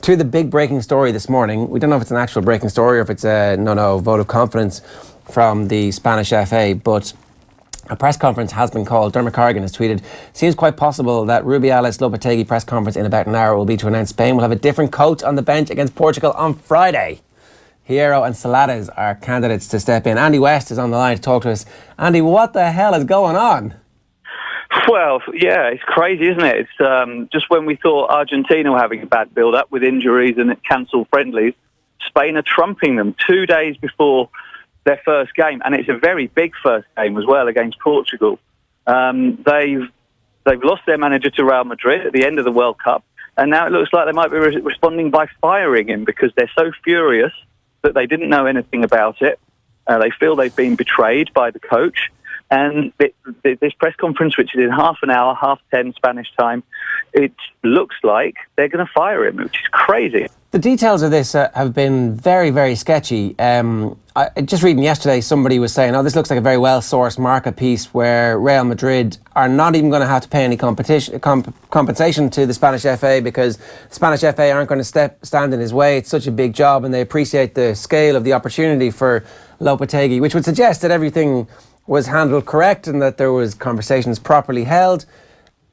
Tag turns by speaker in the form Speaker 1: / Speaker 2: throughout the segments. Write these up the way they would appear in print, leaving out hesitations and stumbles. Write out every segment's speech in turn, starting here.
Speaker 1: To the big breaking story this morning. We don't know if it's an actual breaking story or if it's a vote of confidence from the Spanish FA, but a press conference has been called. Dermot Corrigan has tweeted, seems quite possible that Rubiales Lopetegui press conference in about an hour will be to announce Spain will have a different coach on the bench against Portugal on Friday. Hierro and Salades are candidates to step in. Andy West is on the line to talk to us. Andy, what the hell is going on?
Speaker 2: Well, yeah, it's crazy, isn't it? It's just when we thought Argentina were having a bad build-up with injuries and cancelled friendlies, Spain are trumping them 2 days before their first game, and it's a very big first game as well against Portugal. They've lost their manager to Real Madrid at the end of the World Cup, and now it looks like they might be responding by firing him because they're so furious that they didn't know anything about it. They feel they've been betrayed by the coach. And this press conference, which is in half an hour, 10:30 Spanish time, it looks like they're going to fire him, which is crazy.
Speaker 1: The details of this have been very, very sketchy. Just reading yesterday, somebody was saying, this looks like a very well-sourced market piece where Real Madrid are not even going to have to pay any compensation to the Spanish FA because the Spanish FA aren't going to stand in his way. It's such a big job and they appreciate the scale of the opportunity for Lopetegui, which would suggest that everything was handled correct and that there was conversations properly held.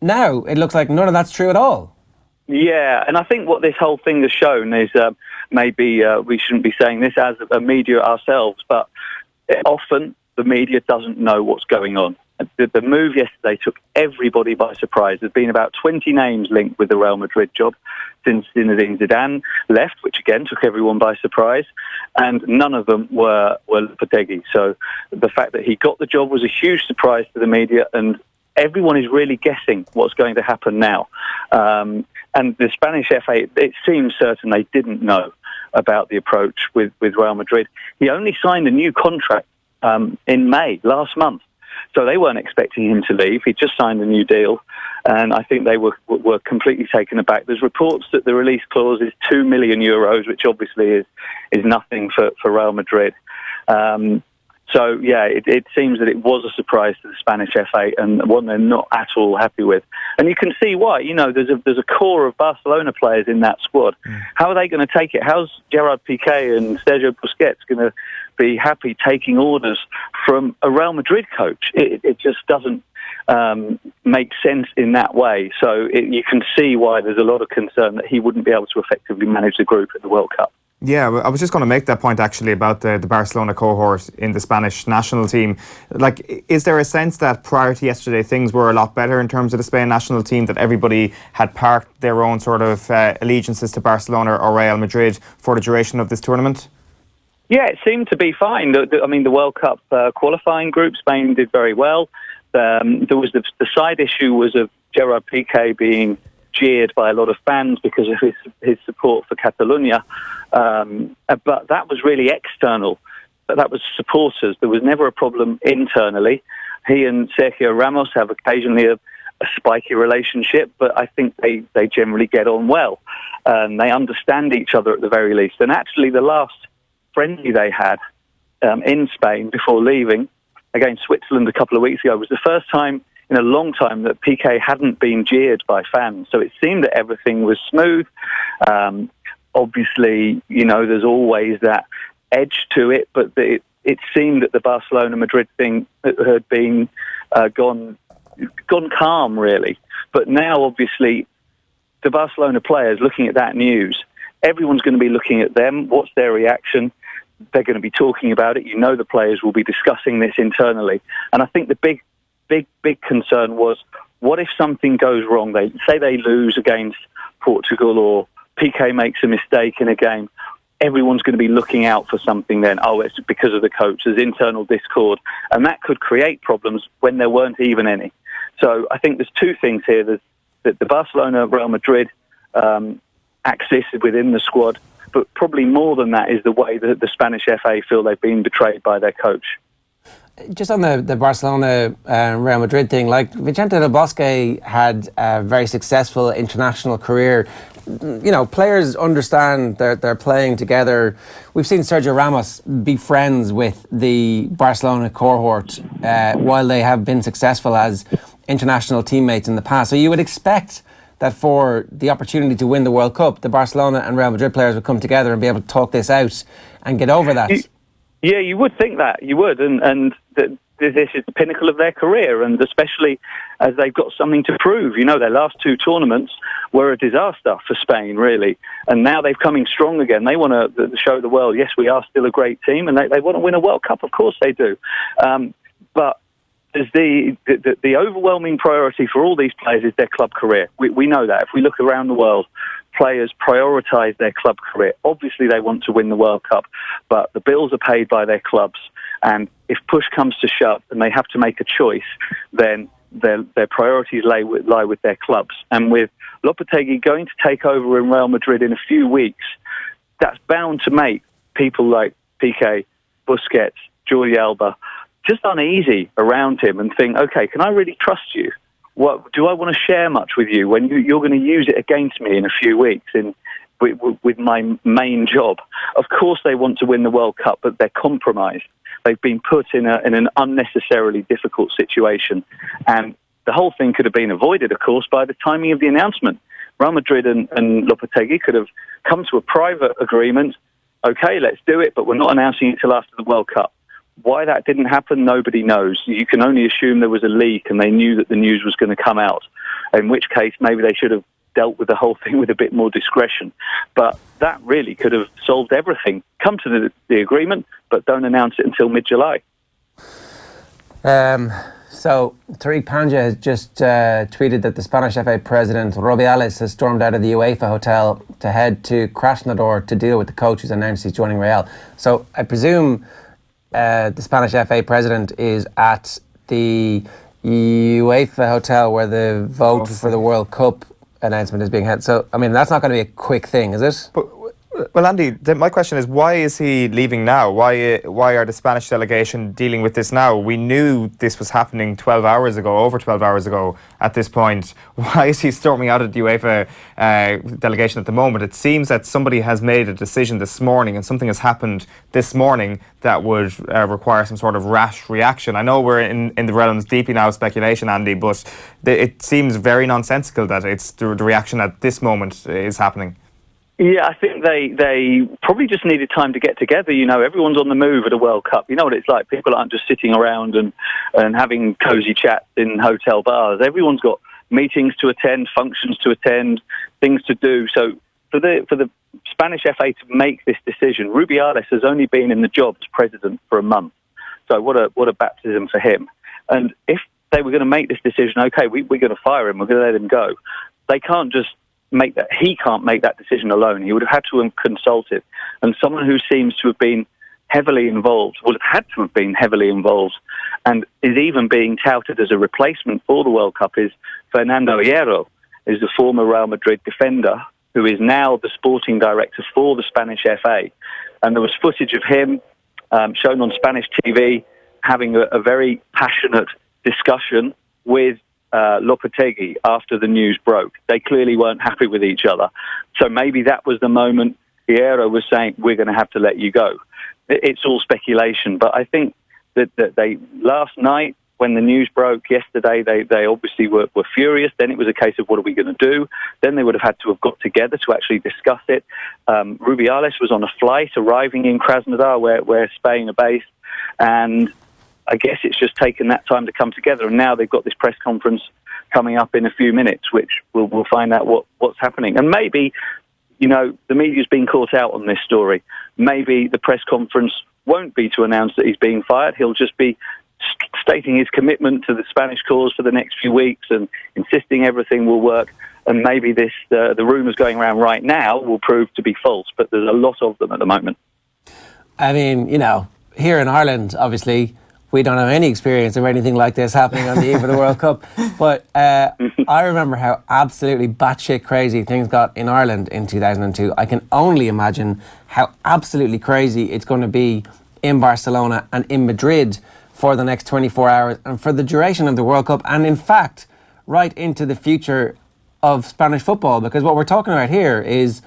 Speaker 1: Now, it looks like none of that's true at all.
Speaker 2: Yeah, and I think what this whole thing has shown is maybe we shouldn't be saying this as a media ourselves, but often the media doesn't know what's going on. The move yesterday took everybody by surprise. There's been about 20 names linked with the Real Madrid job since Zinedine Zidane left, which again took everyone by surprise, and none of them were Lopetegui. So the fact that he got the job was a huge surprise to the media, and everyone is really guessing what's going to happen now. And the Spanish FA, it seems certain they didn't know about the approach with Real Madrid. He only signed a new contract in May, last month. So they weren't expecting him to leave. He just signed a new deal. And I think they were completely taken aback. There's reports that the release clause is €2 million, which obviously is nothing for Real Madrid. So, yeah, it seems that it was a surprise to the Spanish FA and one they're not at all happy with. And you can see why. There's a core of Barcelona players in that squad. How are they going to take it? How's Gerard Piqué and Sergio Busquets going to be happy taking orders from a Real Madrid coach? It just doesn't make sense in that way. So you can see why there's a lot of concern that he wouldn't be able to effectively manage the group at the World Cup.
Speaker 3: Yeah, I was just going to make that point actually about the Barcelona cohort in the Spanish national team. Like, is there a sense that prior to yesterday things were a lot better in terms of the Spain national team, that everybody had parked their own sort of allegiances to Barcelona or Real Madrid for the duration of this tournament?
Speaker 2: Yeah, it seemed to be fine. The World Cup qualifying group, Spain did very well. There was the side issue was of Gerard Piqué being jeered by a lot of fans because of his support for Catalonia. But that was really external. That was supporters. There was never a problem internally. He and Sergio Ramos have occasionally a spiky relationship, but I think they generally get on well. They understand each other at the very least. And actually the last friendly they had in Spain before leaving against Switzerland a couple of weeks ago was the first time in a long time that Piqué hadn't been jeered by fans. So it seemed that everything was smooth. Obviously, there's always that edge to it, but it seemed that the Barcelona-Madrid thing had been gone calm, really. But now, obviously, the Barcelona players looking at that news, everyone's going to be looking at them. What's their reaction? They're going to be talking about it. The players will be discussing this internally. And I think the big concern was, what if something goes wrong? They lose against Portugal or Piqué makes a mistake in a game. Everyone's going to be looking out for something then. It's because of the coach. There's internal discord. And that could create problems when there weren't even any. So I think there's two things here. There's the Barcelona-Real Madrid axis within the squad, but probably more than that is the way that the Spanish FA feel they've been betrayed by their coach.
Speaker 1: Just on the Barcelona Real Madrid thing, like Vicente Del Bosque had a very successful international career. Players understand they're playing together. We've seen Sergio Ramos be friends with the Barcelona cohort while they have been successful as international teammates in the past. So you would expect that for the opportunity to win the World Cup, the Barcelona and Real Madrid players would come together and be able to talk this out and get over that.
Speaker 2: Yeah, you would think that. You would. And this is the pinnacle of their career, and especially as they've got something to prove. You know, their last two tournaments were a disaster for Spain, really. And now they're coming strong again. They want to show the world, yes, we are still a great team, and they want to win a World Cup. Of course they do. But there's the overwhelming priority for all these players is their club career. We know that. If we look around the world, players prioritise their club career. Obviously, they want to win the World Cup, but the bills are paid by their clubs. And if push comes to shove and they have to make a choice, then their priorities lie with their clubs. And with Lopetegui going to take over in Real Madrid in a few weeks, that's bound to make people like Piqué, Busquets, Jordi Alba just uneasy around him and think, okay, can I really trust you? What do I want to share much with you when you're going to use it against me in a few weeks with my main job? Of course they want to win the World Cup, but they're compromised. They've been put in an unnecessarily difficult situation. And the whole thing could have been avoided, of course, by the timing of the announcement. Real Madrid and Lopetegui could have come to a private agreement. Okay, let's do it, but we're not announcing it until after the World Cup. Why that didn't happen, nobody knows. You can only assume there was a leak and they knew that the news was going to come out, in which case maybe they should have dealt with the whole thing with a bit more discretion. But that really could have solved everything. Come to the agreement, but don't announce it until mid-July.
Speaker 1: So Tariq Panja has just tweeted that the Spanish FA president, Rubiales, has stormed out of the UEFA hotel to head to Krasnodar to deal with the coach who's announced he's joining Real. So I presume the Spanish FA president is at the UEFA hotel where the vote for the World Cup announcement is being held. So, I mean, that's not going to be a quick thing, is it?
Speaker 3: Well, Andy, my question is, why is he leaving now? Why are the Spanish delegation dealing with this now? We knew this was happening 12 hours ago, over 12 hours ago at this point. Why is he storming out of the UEFA delegation at the moment? It seems that somebody has made a decision this morning and something has happened this morning that would require some sort of rash reaction. I know we're in the realms deeply now of speculation, Andy, but it seems very nonsensical that it's the reaction at this moment is happening.
Speaker 2: Yeah, I think they probably just needed time to get together. You know, everyone's on the move at a World Cup. You know what it's like. People aren't just sitting around and having cosy chats in hotel bars. Everyone's got meetings to attend, functions to attend, things to do. So for the Spanish FA to make this decision, Rubiales has only been in the job as president for a month. So what a baptism for him. And if they were going to make this decision, okay, we're going to fire him, we're going to let him go. They can't just make that. He can't make that decision alone. He would have had to have consulted. And someone who seems to have been heavily involved, would have had to have been heavily involved, and is even being touted as a replacement for the World Cup is Fernando Hierro, is the former Real Madrid defender, who is now the sporting director for the Spanish FA. And there was footage of him shown on Spanish TV having a very passionate discussion with Lopetegui after the news broke. They clearly weren't happy with each other. So maybe that was the moment Hierro was saying, we're going to have to let you go. It's all speculation, but I think that they, last night, when the news broke yesterday, they obviously were furious. Then it was a case of what are we going to do? Then they would have had to have got together to actually discuss it. Rubiales was on a flight arriving in Krasnodar, where Spain are based, and I guess it's just taken that time to come together. And now they've got this press conference coming up in a few minutes, which we'll find out what's happening. And maybe, you know, the media's been caught out on this story. Maybe the press conference won't be to announce that he's being fired. He'll just be stating his commitment to the Spanish cause for the next few weeks and insisting everything will work. And maybe the rumours going around right now will prove to be false, but there's a lot of them at the moment.
Speaker 1: I mean, you know, here in Ireland, obviously, we don't have any experience of anything like this happening on the eve of the World Cup. But I remember how absolutely batshit crazy things got in Ireland in 2002. I can only imagine how absolutely crazy it's going to be in Barcelona and in Madrid for the next 24 hours and for the duration of the World Cup, and in fact, right into the future of Spanish football. Because what we're talking about here is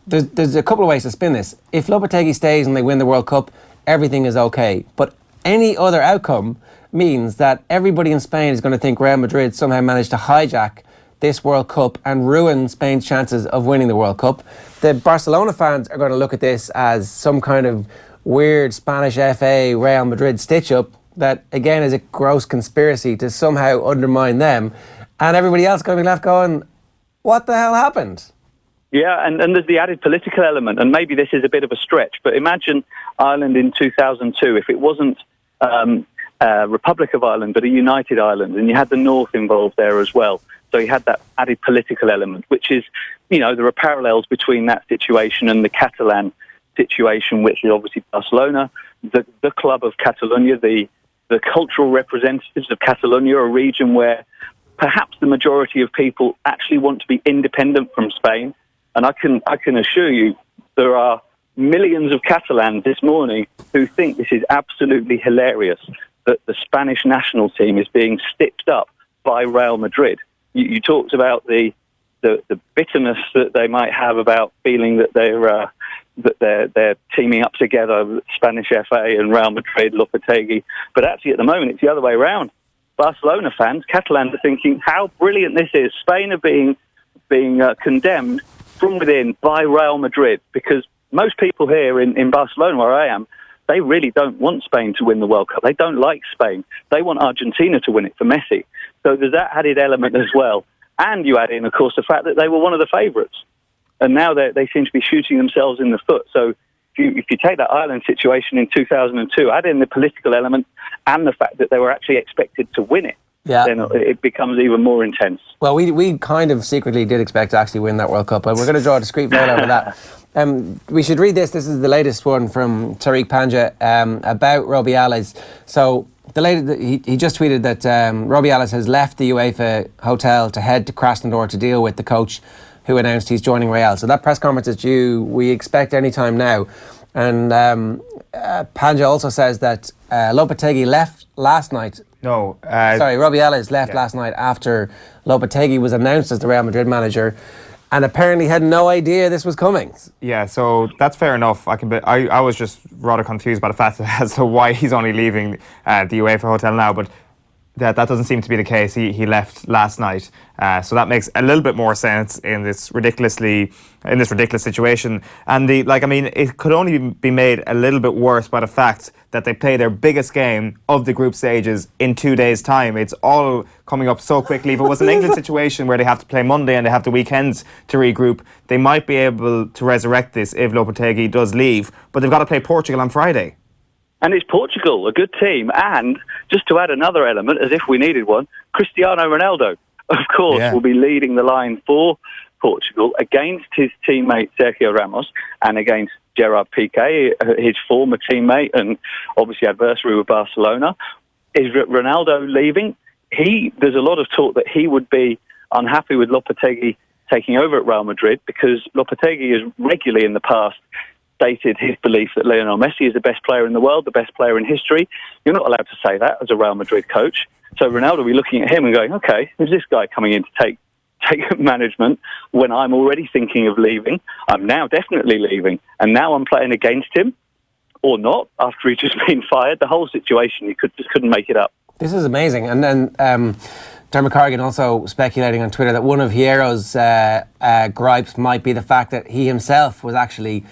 Speaker 1: there's a couple of ways to spin this. If Lopetegui stays and they win the World Cup, everything is okay. But any other outcome means that everybody in Spain is going to think Real Madrid somehow managed to hijack this World Cup and ruin Spain's chances of winning the World Cup. The Barcelona fans are going to look at this as some kind of weird Spanish FA Real Madrid stitch-up that, again, is a gross conspiracy to somehow undermine them. And everybody else going to be left going, what the hell happened?
Speaker 2: Yeah, and there's the added political element, and maybe this is a bit of a stretch, but imagine Ireland in 2002, if it wasn't Republic of Ireland, but a united Ireland, and you had the North involved there as well. So you had that added political element, which is, there are parallels between that situation and the Catalan situation, which is obviously Barcelona, the club of Catalonia, the cultural representatives of Catalonia, a region where perhaps the majority of people actually want to be independent from Spain. And I can assure you there are millions of Catalans this morning who think this is absolutely hilarious, that the Spanish national team is being stitched up by Real Madrid. You talked about the bitterness that they might have about feeling that they're teaming up together, Spanish FA and Real Madrid, Lopetegui. But actually at the moment it's the other way around. Barcelona fans, Catalans, are thinking how brilliant this is. Spain are being condemned from within by Real Madrid, because most people here in Barcelona, where I am, they really don't want Spain to win the World Cup. They don't like Spain. They want Argentina to win it for Messi. So there's that added element as well. And you add in, of course, the fact that they were one of the favourites. And now they seem to be shooting themselves in the foot. So if you take that Ireland situation in 2002, add in the political element and the fact that they were actually expected to win it, then it becomes even more intense.
Speaker 1: Well, we kind of secretly did expect to actually win that World Cup, and we're going to draw a discreet veil over that. We should read this. This is the latest one from Tariq Panja about Rubiales. So he just tweeted that Rubiales has left the UEFA hotel to head to Krasnodar to deal with the coach who announced he's joining Real. So that press conference is due, we expect, any time now. And Panja also says that Lopetegui left last night. Rubiales left last night after Lopetegui was announced as the Real Madrid manager, and apparently had no idea this was coming.
Speaker 3: Yeah, so that's fair enough. I was just rather confused by the fact as to why he's only leaving the UEFA hotel now, but that doesn't seem to be the case. He left last night, so that makes a little bit more sense in this ridiculous situation. And it could only be made a little bit worse by the fact that they play their biggest game of the group stages in 2 days' time. It's all coming up so quickly. If it was an England situation where they have to play Monday and they have the weekends to regroup, they might be able to resurrect this if Lopetegui does leave. But they've got to play Portugal on Friday.
Speaker 2: And it's Portugal, a good team. And just to add another element, as if we needed one, Cristiano Ronaldo, of course, will be leading the line for Portugal against his teammate Sergio Ramos and against Gerard Piqué, his former teammate and obviously adversary with Barcelona. Is Ronaldo leaving? There's a lot of talk that he would be unhappy with Lopetegui taking over at Real Madrid, because Lopetegui has regularly in the past stated his belief that Lionel Messi is the best player in the world, the best player in history. You're not allowed to say that as a Real Madrid coach. So Ronaldo will be looking at him and going, okay, who's this guy coming in to take management when I'm already thinking of leaving? I'm now definitely leaving. And now I'm playing against him, or not, after he's just been fired. The whole situation, you just couldn't make it up.
Speaker 1: This is amazing. And then Dermot Corrigan also speculating on Twitter that one of Hierro's gripes might be the fact that he himself was actually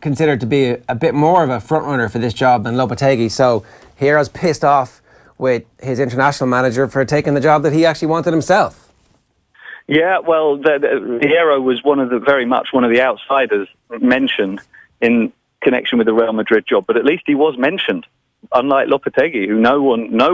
Speaker 1: considered to be a bit more of a front runner for this job than Lopetegui. So Hierro's pissed off with his international manager for taking the job that he actually wanted himself.
Speaker 2: Yeah, well, Hierro was very much one of the outsiders mentioned in connection with the Real Madrid job, but at least he was mentioned, unlike Lopetegui, who no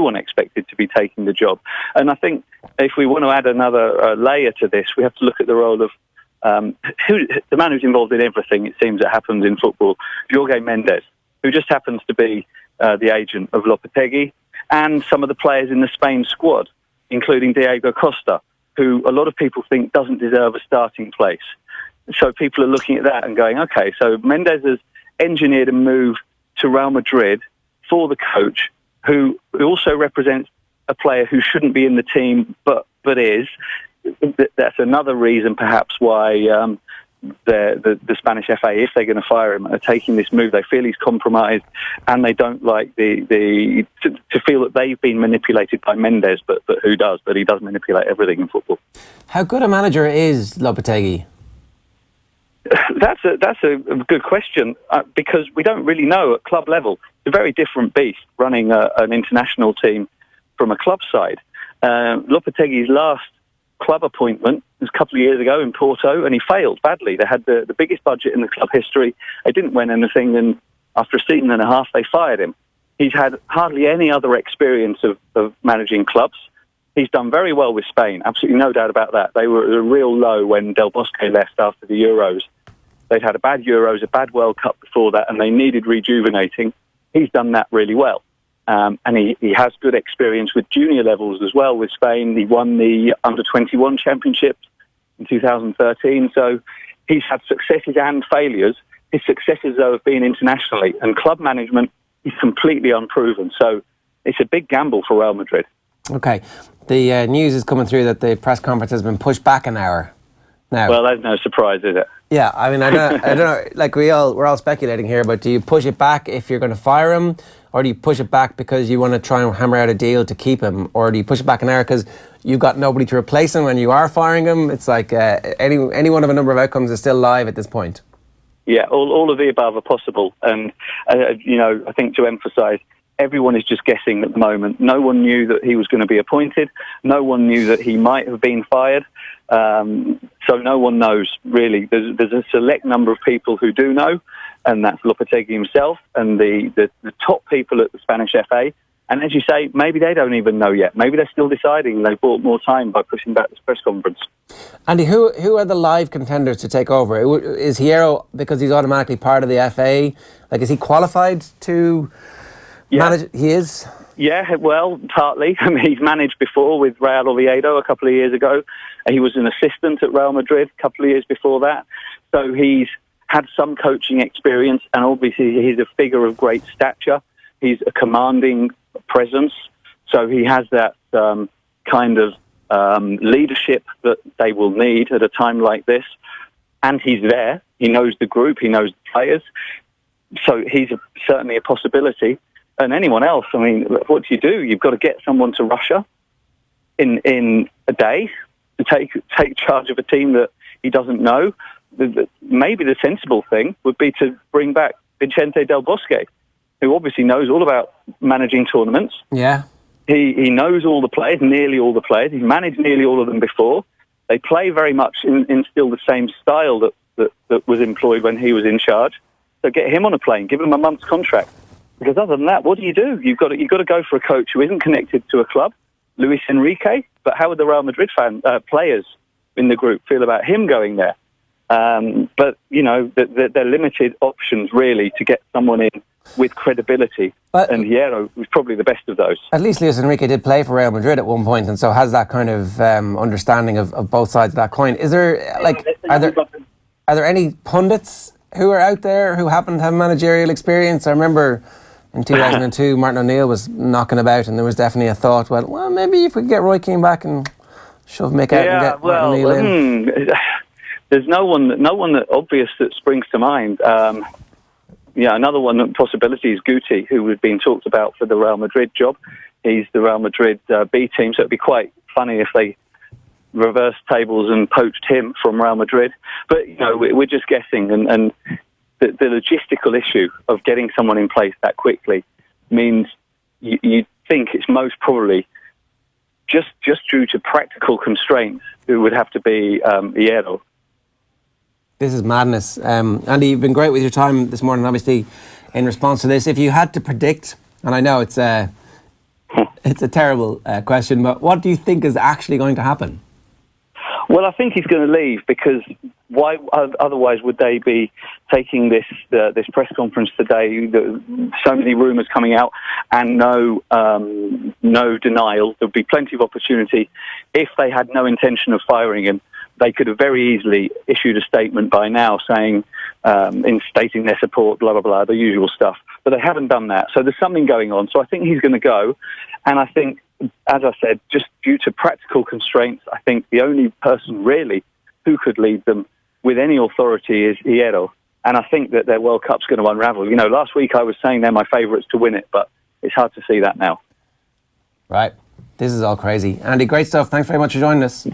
Speaker 2: one expected to be taking the job. And I think if we want to add another layer to this, we have to look at the role of the man who's involved in everything, it seems, that happens in football, Jorge Mendes, who just happens to be the agent of Lopetegui, and some of the players in the Spain squad, including Diego Costa, who a lot of people think doesn't deserve a starting place. So people are looking at that and going, okay, so Mendes has engineered a move to Real Madrid for the coach, who also represents a player who shouldn't be in the team but is. That's another reason perhaps why the Spanish FA, if they're going to fire him, are taking this move. They feel he's compromised, and they don't like to feel that they've been manipulated by Mendes. But who does? But he does manipulate everything in football.
Speaker 1: How good a manager is Lopetegui?
Speaker 2: That's a good question, because we don't really know at club level. It's a very different beast running an international team from a club side. Lopetegui's last club appointment was a couple of years ago in Porto, and he failed badly. They had the biggest budget in the club history. They didn't win anything, and after a season and a half, they fired him. He's had hardly any other experience of managing clubs. He's done very well with Spain, absolutely no doubt about that. They were at a real low when Del Bosque left after the Euros. They'd had a bad Euros, a bad World Cup before that, and they needed rejuvenating. He's done that really well. And he has good experience with junior levels as well with Spain. He won the Under-21 Championship in 2013. So he's had successes and failures. His successes, though, have been internationally. And club management, he's completely unproven. So it's a big gamble for Real Madrid.
Speaker 1: Okay. The news is coming through that the press conference has been pushed back an hour now.
Speaker 2: Well, that's no surprise, is it?
Speaker 1: Yeah, I mean, I don't know. Like we're all speculating here, but do you push it back if you're going to fire him, or do you push it back because you want to try and hammer out a deal to keep him, or do you push it back an hour because you've got nobody to replace him and you are firing him? It's like any one of a number of outcomes is still live at this point.
Speaker 2: Yeah, all of the above are possible, and I think to emphasise, everyone is just guessing at the moment. No one knew that he was going to be appointed. No one knew that he might have been fired. So no one knows, really. There's a select number of people who do know, and that's Lopetegui himself and the top people at the Spanish FA. And as you say, maybe they don't even know yet. Maybe they're still deciding. They bought more time by pushing back this press conference.
Speaker 1: Andy, who are the live contenders to take over? Is Hierro, because he's automatically part of the FA, like is he qualified to... manage, he is?
Speaker 2: Yeah, well, partly. I mean, he's managed before with Real Oviedo a couple of years ago. He was an assistant at Real Madrid a couple of years before that. So he's had some coaching experience, and obviously he's a figure of great stature. He's a commanding presence. So he has that kind of leadership that they will need at a time like this. And he's there. He knows the group. He knows the players. So he's certainly a possibility. And anyone else, I mean, what do? You've got to get someone to Russia in a day to take charge of a team that he doesn't know. Maybe the sensible thing would be to bring back Vicente Del Bosque, who obviously knows all about managing tournaments.
Speaker 1: Yeah.
Speaker 2: He knows all the players, nearly all the players. He's managed nearly all of them before. They play very much in still the same style that was employed when he was in charge. So get him on a plane, give him a month's contract. Because other than that, what do? You've got to go for a coach who isn't connected to a club, Luis Enrique. But how would the Real Madrid players in the group feel about him going there? But they're limited options really to get someone in with credibility. And Hierro was probably the best of those.
Speaker 1: At least Luis Enrique did play for Real Madrid at one point, and so has that kind of understanding of both sides of that coin. Is there are there any pundits who are out there who happen to have managerial experience? I remember in 2002, Martin O'Neill was knocking about, and there was definitely a thought, well, maybe if we could get Roy Keane back and shove Mick out and get Martin O'Neill in.
Speaker 2: There's no one that obvious that springs to mind. Another one possibility is Guti, who was being talked about for the Real Madrid job. He's the Real Madrid B team, so it'd be quite funny if they reversed tables and poached him from Real Madrid. But we're just guessing, and the logistical issue of getting someone in place that quickly means you think it's most probably just due to practical constraints it would have to be Hierro.
Speaker 1: This is madness. Andy, you've been great with your time this morning, obviously, in response to this. If you had to predict, and I know it's a terrible question, but what do you think is actually going to happen?
Speaker 2: Well, I think he's going to leave, because why otherwise would they be taking this press conference today? So many rumours coming out and no denial. There'd be plenty of opportunity. If they had no intention of firing him, they could have very easily issued a statement by now saying, in stating their support, blah, blah, blah, the usual stuff. But they haven't done that. So there's something going on. So I think he's going to go. And I think, as I said, just due to practical constraints, I think the only person really who could lead them with any authority is Hierro. And I think that their World Cup's going to unravel. You know, last week I was saying they're my favourites to win it, but it's hard to see that now.
Speaker 1: Right. This is all crazy. Andy, great stuff. Thanks very much for joining us.